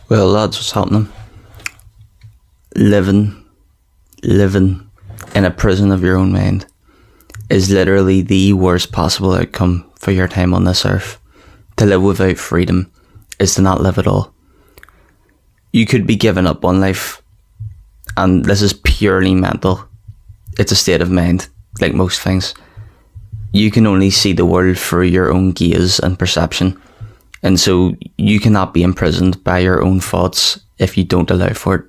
Well, that's what's happening. Living in a prison of your own mind is literally the worst possible outcome for your time on this earth. To live without freedom is to not live at all. You could be giving up on life, and this is purely mental. It's a state of mind, like most things. You can only see the world through your own gaze and perception, and so you cannot be imprisoned by your own thoughts if you don't allow for it.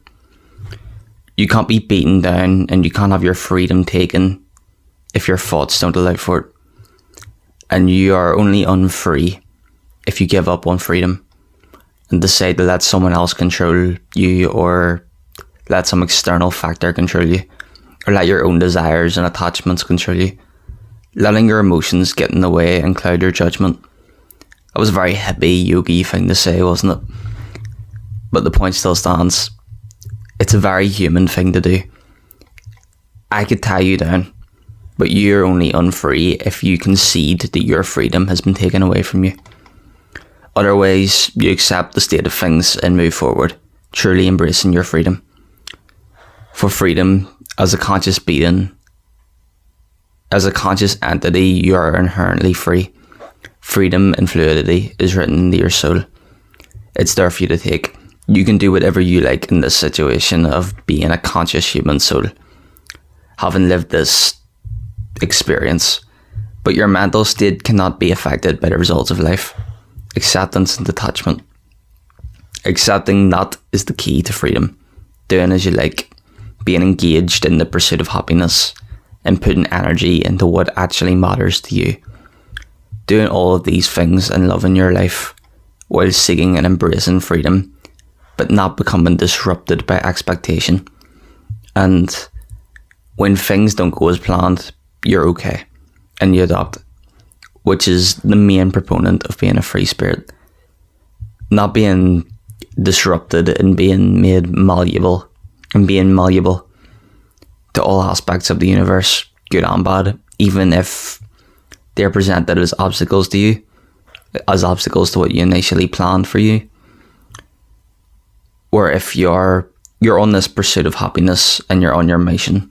You can't be beaten down, and you can't have your freedom taken if your thoughts don't allow for it. And you are only unfree if you give up on freedom and decide to let someone else control you, or let some external factor control you, or let your own desires and attachments control you, letting your emotions get in the way and cloud your judgment. That was a very hippie, yogi thing to say, wasn't it? But the point still stands. It's a very human thing to do. I could tie you down, but you're only unfree if you concede that your freedom has been taken away from you. Otherwise, you accept the state of things and move forward, truly embracing your freedom. For freedom, as a conscious being, as a conscious entity, you are inherently free. Freedom and fluidity is written into your soul. It's there for you to take. You can do whatever you like in this situation of being a conscious human soul, having lived this experience, but your mental state cannot be affected by the results of life. Acceptance and detachment. Accepting that is the key to freedom. Doing as you like, being engaged in the pursuit of happiness, and putting energy into what actually matters to you. Doing all of these things and loving your life while seeking and embracing freedom, but not becoming disrupted by expectation. And when things don't go as planned, you're okay and you adapt, which is the main proponent of being a free spirit. Not being disrupted and being made malleable, and being malleable to all aspects of the universe, good and bad, even if they're presented as obstacles to you, as obstacles to what you initially planned for you. Or if you're on this pursuit of happiness and you're on your mission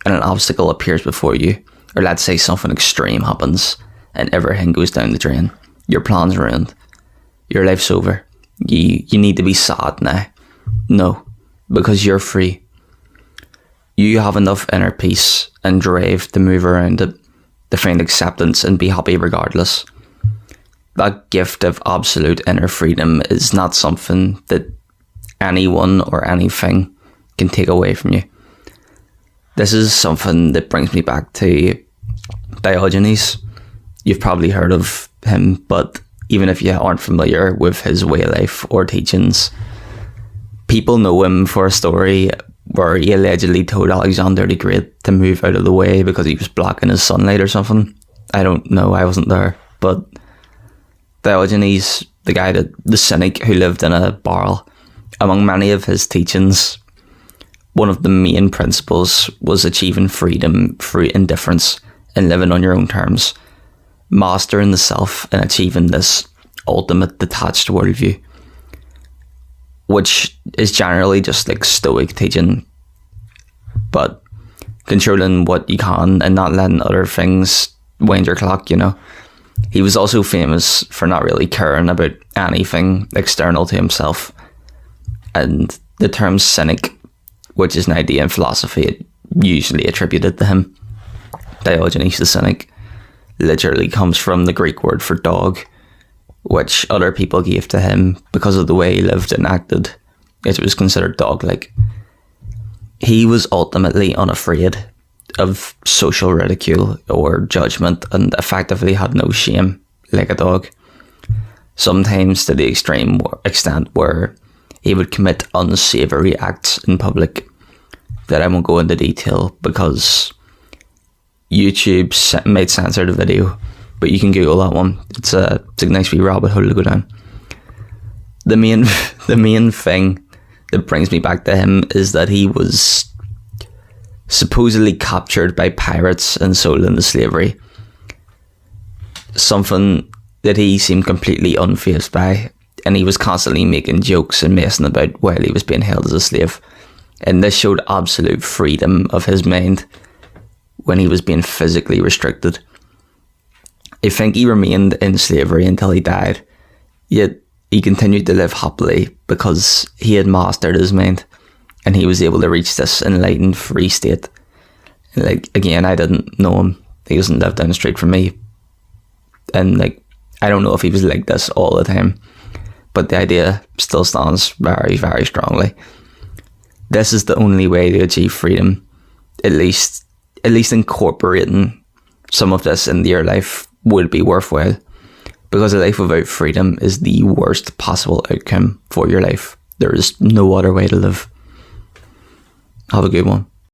and an obstacle appears before you, or let's say something extreme happens and everything goes down the drain, your plan's ruined, your life's over, you need to be sad now. No, because you're free. You have enough inner peace and drive to move around it, to find acceptance and be happy regardless. That gift of absolute inner freedom is not something that anyone or anything can take away from you. This is something that brings me back to Diogenes. You've probably heard of him, but even if you aren't familiar with his way of life or teachings, people know him for a story where he allegedly told Alexander the Great to move out of the way because he was blocking his sunlight or something. I don't know, I wasn't there. But Diogenes, the cynic who lived in a barrel, among many of his teachings, one of the main principles was achieving freedom through indifference and living on your own terms, mastering the self and achieving this ultimate detached worldview, which is generally just like Stoic teaching, but controlling what you can and not letting other things wind your clock, you know. He was also famous for not really caring about anything external to himself. And the term cynic, which is an idea in philosophy usually attributed to him, Diogenes the Cynic, literally comes from the Greek word for dog, which other people gave to him because of the way he lived and acted. It was considered dog-like. He was ultimately unafraid of social ridicule or judgment and effectively had no shame, like a dog. Sometimes to the extreme extent where he would commit unsavoury acts in public that I won't go into detail because YouTube might censor the video, but you can Google that one. It's a nice wee rabbit hole to go down. The main thing that brings me back to him is that he was supposedly captured by pirates and sold into slavery. Something that he seemed completely unfazed by, and he was constantly making jokes and messing about while he was being held as a slave. And this showed absolute freedom of his mind when he was being physically restricted. I think he remained in slavery until he died, yet he continued to live happily because he had mastered his mind and he was able to reach this enlightened free state. Like, again, I didn't know him. He doesn't live down the street from me. And like, I don't know if he was like this all the time, but the idea still stands very, very strongly. This is the only way to achieve freedom. At least incorporating some of this into your life would be worthwhile, because a life without freedom is the worst possible outcome for your life. There is no other way to live. Have a good one.